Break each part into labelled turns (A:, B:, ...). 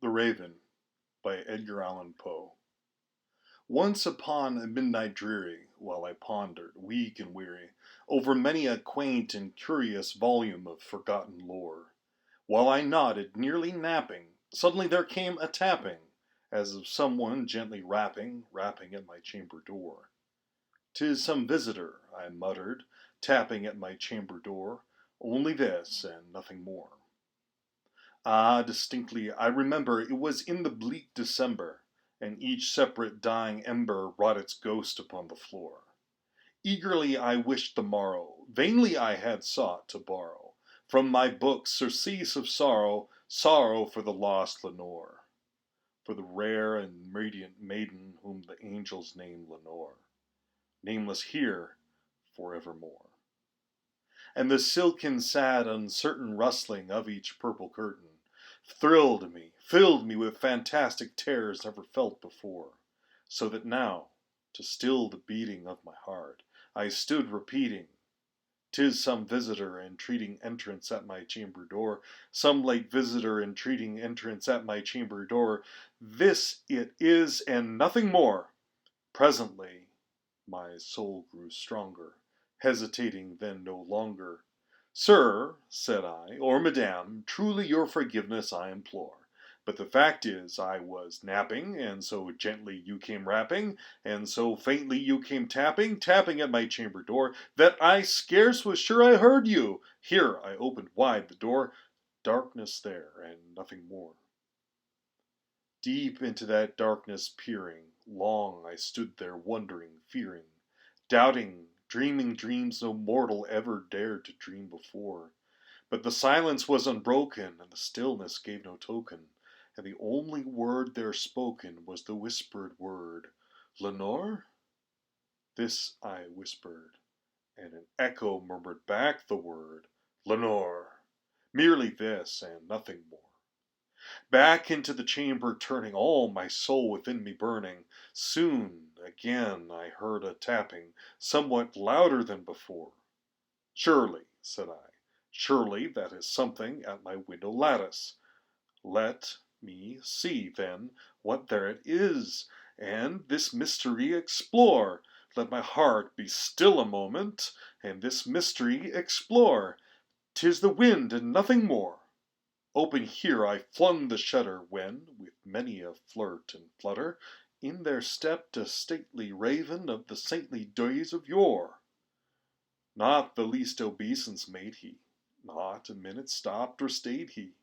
A: The Raven by Edgar Allan Poe. Once upon a midnight dreary, while I pondered, weak and weary, over many a quaint and curious volume of forgotten lore, while I nodded, nearly napping, suddenly there came a tapping, as of someone gently rapping at my chamber door. "'Tis some visitor," I muttered, tapping at my chamber door, "only this, and nothing more." Ah, distinctly I remember it was in the bleak December, and each separate dying ember wrought its ghost upon the floor. Eagerly I wished the morrow, vainly I had sought to borrow from my books surcease of sorrow, sorrow for the lost Lenore, for the rare and radiant maiden whom the angels name Lenore, nameless here forevermore. And the silken, sad, uncertain rustling of each purple curtain thrilled me, filled me with fantastic terrors never felt before, so that now, to still the beating of my heart, I stood repeating, "'Tis some visitor entreating entrance at my chamber door, some late visitor entreating entrance at my chamber door. This it is, and nothing more." Presently my soul grew stronger, hesitating then no longer. "Sir," said I, "or madam, truly your forgiveness I implore. But the fact is, I was napping, and so gently you came rapping, and so faintly you came tapping at my chamber door, that I scarce was sure I heard you." Here I opened wide the door. Darkness there, and nothing more. Deep into that darkness peering, long I stood there wondering, fearing, doubting, dreaming dreams no mortal ever dared to dream before. But the silence was unbroken, and the stillness gave no token, and the only word there spoken was the whispered word, "Lenore?" This I whispered, and an echo murmured back the word, "Lenore." Merely this, and nothing more. Back into the chamber turning, all my soul within me burning, soon again I heard a tapping, somewhat louder than before. "Surely," said I, "surely that is something at my window lattice. Let me see, then, what there it is, and this mystery explore. Let my heart be still a moment, and this mystery explore. 'Tis the wind, and nothing more." Open here I flung the shutter, when, with many a flirt and flutter, in there stepped a stately raven of the saintly days of yore. Not the least obeisance made he, not a minute stopped or stayed he,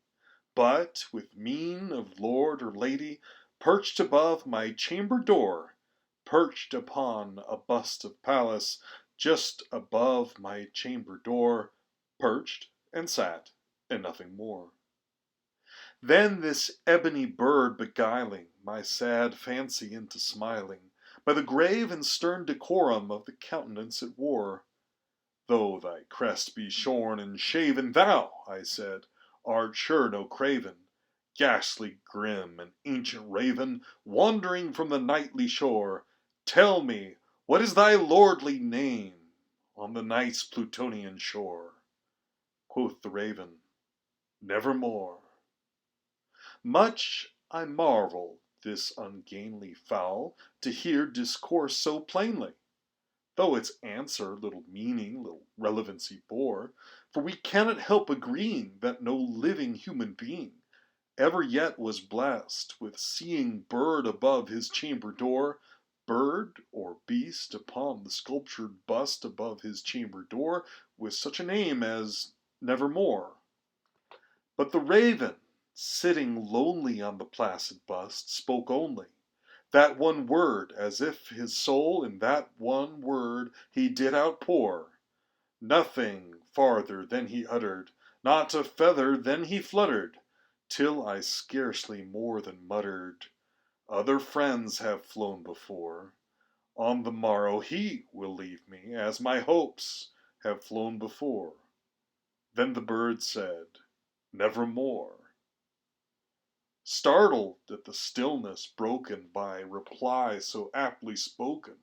A: but, with mien of lord or lady, perched above my chamber door, perched upon a bust of Pallas, just above my chamber door, perched and sat, and nothing more. Then this ebony bird beguiling my sad fancy into smiling, by the grave and stern decorum of the countenance it wore. "Though thy crest be shorn and shaven, thou," I said, "art sure no craven, ghastly grim and ancient raven, wandering from the nightly shore. Tell me, what is thy lordly name on the night's Plutonian shore?" Quoth the raven, "Nevermore." Much I marveled this ungainly fowl to hear discourse so plainly, though its answer little meaning, little relevancy bore, for we cannot help agreeing that no living human being ever yet was blessed with seeing bird above his chamber door, bird or beast upon the sculptured bust above his chamber door, with such a name as Nevermore. But the raven, sitting lonely on the placid bust, spoke only that one word, as if his soul in that one word he did outpour. Nothing farther then he uttered, not a feather then he fluttered, till I scarcely more than muttered, "Other friends have flown before. On the morrow he will leave me, as my hopes have flown before." Then the bird said, "Nevermore." Startled at the stillness broken by reply so aptly spoken,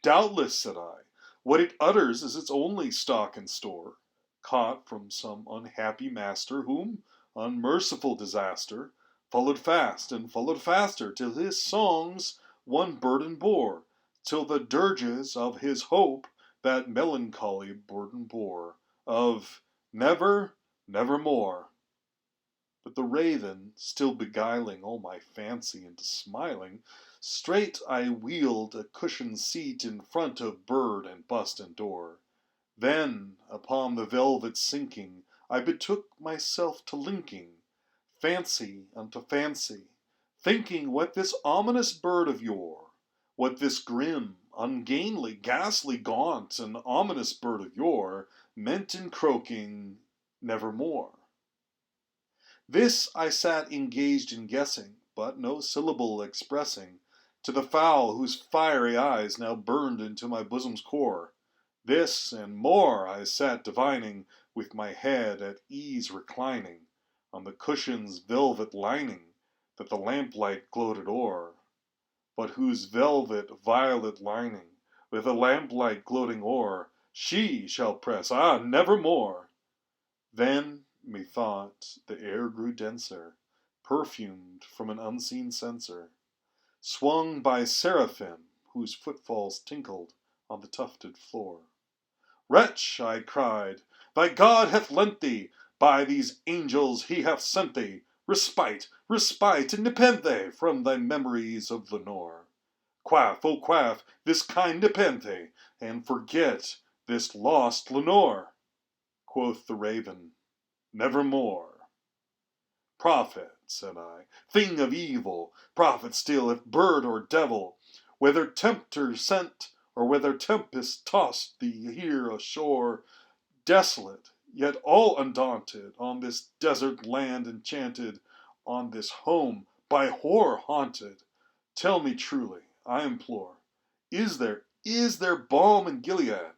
A: "Doubtless," said I, "what it utters is its only stock and store, caught from some unhappy master, whom unmerciful disaster followed fast and followed faster, till his songs one burden bore, till the dirges of his hope that melancholy burden bore, of never, nevermore. But the raven, still beguiling all my fancy into smiling, straight I wheeled a cushioned seat in front of bird and bust and door. Then, upon the velvet sinking, I betook myself to linking fancy unto fancy, thinking what this ominous bird of yore, what this grim, ungainly, ghastly, gaunt, and ominous bird of yore meant in croaking nevermore. This I sat engaged in guessing, but no syllable expressing, to the fowl whose fiery eyes now burned into my bosom's core. This and more I sat divining, with my head at ease reclining on the cushion's velvet lining that the lamplight gloated o'er, but whose velvet violet lining, with the lamplight gloating o'er, she shall press, nevermore. Then, methought, the air grew denser, perfumed from an unseen censer, swung by seraphim whose footfalls tinkled on the tufted floor. Wretch, I cried, thy God hath lent thee, by these angels he hath sent thee, respite, respite, and nepenthe from thy memories of Lenore. Quaff, oh quaff, this kind nepenthe, and forget this lost Lenore. Quoth the raven, nevermore. Prophet, said I, thing of evil, prophet still, if bird or devil, whether tempter sent, or whether tempest tossed thee here ashore, desolate, yet all undaunted, on this desert land enchanted, on this home by horror haunted, tell me truly, I implore, is there balm in Gilead?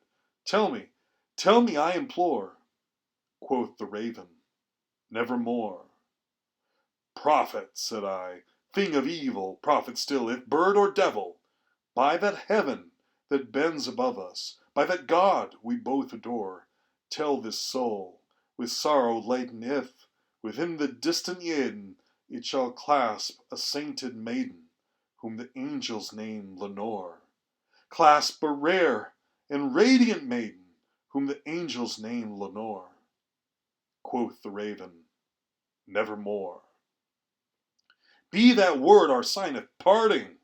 A: Tell me, I implore. Quoth the raven, nevermore. Prophet, said I, thing of evil, prophet still, if bird or devil, by that heaven that bends above us, by that God we both adore, tell this soul, with sorrow laden, if, within the distant Eden, it shall clasp a sainted maiden, whom the angels name Lenore. Clasp a rare and radiant maiden, whom the angels name Lenore. Quoth the raven, nevermore. Be that word our sign of parting,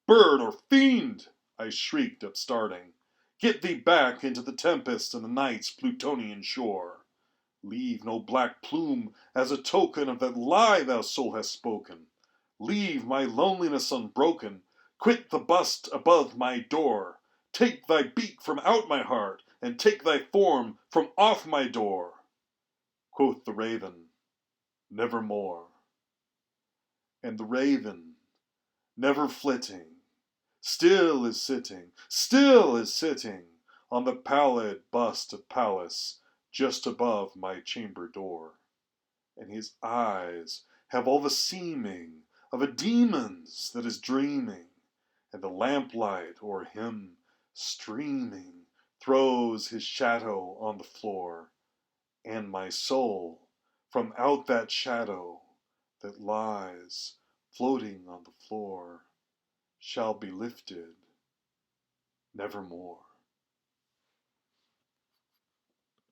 A: bird or fiend, I shrieked upstarting. Get thee back into the tempest and the night's Plutonian shore. Leave no black plume as a token of that lie thou soul hast spoken. Leave my loneliness unbroken. Quit the bust above my door. Take thy beak from out my heart, and take thy form from off my door. Quoth the raven, nevermore. And the raven, never flitting, still is sitting on the pallid bust of Pallas just above my chamber door. And his eyes have all the seeming of a demon's that is dreaming, and the lamplight o'er him streaming throws his shadow on the floor, and my soul from out that shadow that lies floating on the floor shall be lifted nevermore.